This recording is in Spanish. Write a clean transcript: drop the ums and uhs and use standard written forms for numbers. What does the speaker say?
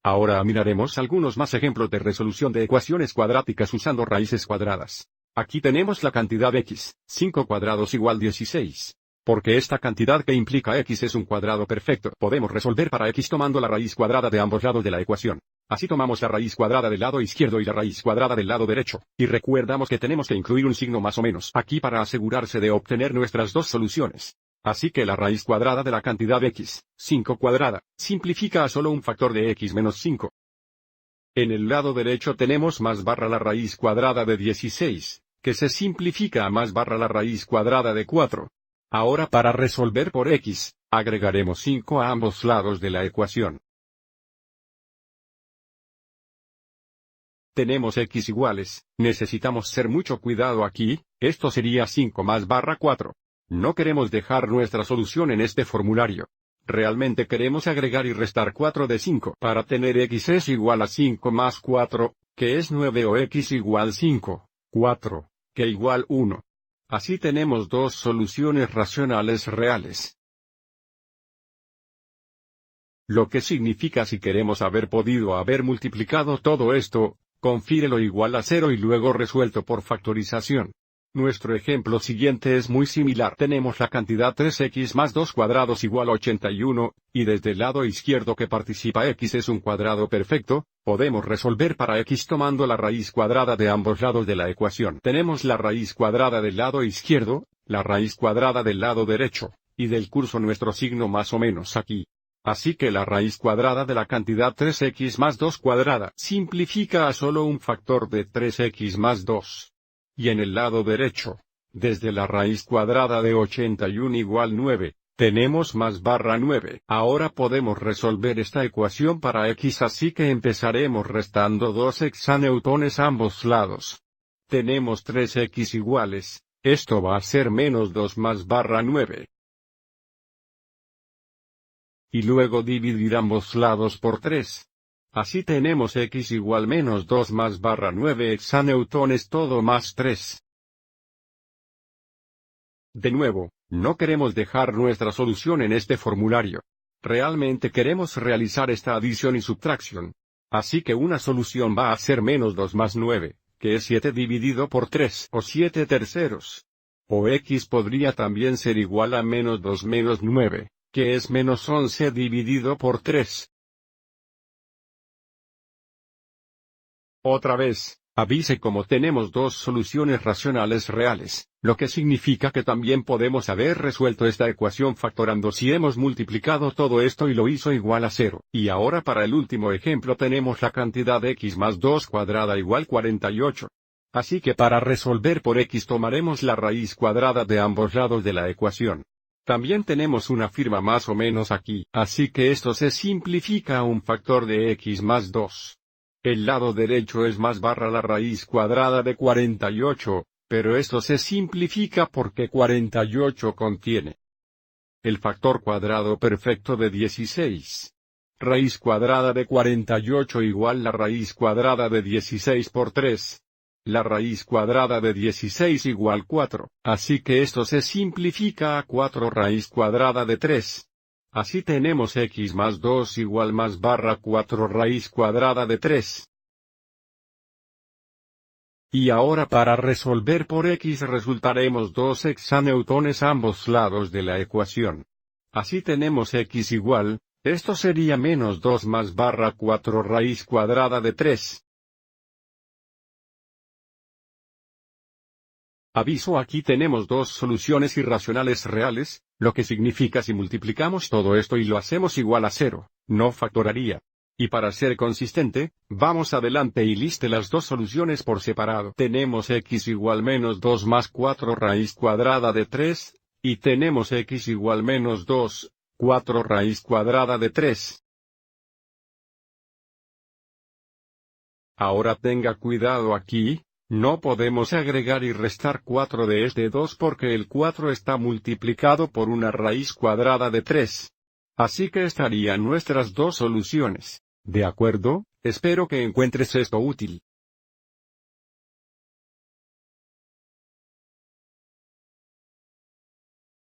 Ahora miraremos algunos más ejemplos de resolución de ecuaciones cuadráticas usando raíces cuadradas. Aquí tenemos la cantidad x, 5 cuadrados igual 16. Porque esta cantidad que implica x es un cuadrado perfecto, podemos resolver para x tomando la raíz cuadrada de ambos lados de la ecuación. Así tomamos la raíz cuadrada del lado izquierdo y la raíz cuadrada del lado derecho, y recuerdamos que tenemos que incluir un signo más o menos aquí para asegurarse de obtener nuestras dos soluciones. Así que la raíz cuadrada de la cantidad x, 5 cuadrada, simplifica a solo un factor de x menos 5. En el lado derecho tenemos más barra la raíz cuadrada de 16, que se simplifica a más barra la raíz cuadrada de 4. Ahora para resolver por x, agregaremos 5 a ambos lados de la ecuación. Tenemos x iguales, necesitamos ser mucho cuidado aquí, esto sería 5 más barra 4. No queremos dejar nuestra solución en este formulario. Realmente queremos agregar y restar 4 de 5 para tener x es igual a 5 más 4, que es 9 o x igual 5, 4, que igual 1. Así tenemos dos soluciones racionales reales. Lo que significa si queremos haber podido haber multiplicado todo esto, confírelo igual a 0 y luego resuelto por factorización. Nuestro ejemplo siguiente es muy similar. Tenemos la cantidad 3x más 2 cuadrados igual a 81, y desde el lado izquierdo que participa x es un cuadrado perfecto, podemos resolver para x tomando la raíz cuadrada de ambos lados de la ecuación. Tenemos la raíz cuadrada del lado izquierdo, la raíz cuadrada del lado derecho, y del curso nuestro signo más o menos aquí. Así que la raíz cuadrada de la cantidad 3x más 2 cuadrada simplifica a solo un factor de 3x más 2. Y en el lado derecho, desde la raíz cuadrada de 81 igual 9, tenemos más barra 9. Ahora podemos resolver esta ecuación para x, así que empezaremos restando 2 hexanewtones a ambos lados. Tenemos 3x iguales, esto va a ser menos 2 más barra 9. Y luego dividir ambos lados por 3. Así tenemos x igual menos 2 más barra 9 hexanewtones todo más 3. De nuevo, no queremos dejar nuestra solución en este formulario. Realmente queremos realizar esta adición y subtracción. Así que una solución va a ser menos 2 más 9, que es 7 dividido por 3 o 7 terceros. O x podría también ser igual a menos 2 menos 9, que es menos 11 dividido por 3. Otra vez, avise como tenemos dos soluciones racionales reales, lo que significa que también podemos haber resuelto esta ecuación factorando si hemos multiplicado todo esto y lo hizo igual a 0. Y ahora para el último ejemplo tenemos la cantidad x más 2 cuadrada igual 48. Así que para resolver por x tomaremos la raíz cuadrada de ambos lados de la ecuación. También tenemos una firma más o menos aquí, así que esto se simplifica a un factor de x más 2. El lado derecho es más barra la raíz cuadrada de 48, pero esto se simplifica porque 48 contiene el factor cuadrado perfecto de 16. Raíz cuadrada de 48 igual la raíz cuadrada de 16 por 3. La raíz cuadrada de 16 igual 4, así que esto se simplifica a 4 raíz cuadrada de 3. Así tenemos x más 2 igual más barra 4 raíz cuadrada de 3. Y ahora para resolver por x resultaremos 2 hexanewtones a ambos lados de la ecuación. Así tenemos x igual, esto sería menos 2 más barra 4 raíz cuadrada de 3. Aviso, aquí tenemos dos soluciones irracionales reales, lo que significa si multiplicamos todo esto y lo hacemos igual a 0, no factoraría. Y para ser consistente, vamos adelante y liste las dos soluciones por separado. Tenemos x igual menos 2 más 4 raíz cuadrada de 3, y tenemos x igual menos 2, 4 raíz cuadrada de 3. Ahora tenga cuidado aquí. No podemos agregar y restar 4 de este 2 porque el 4 está multiplicado por una raíz cuadrada de 3. Así que estarían nuestras dos soluciones. ¿De acuerdo? Espero que encuentres esto útil.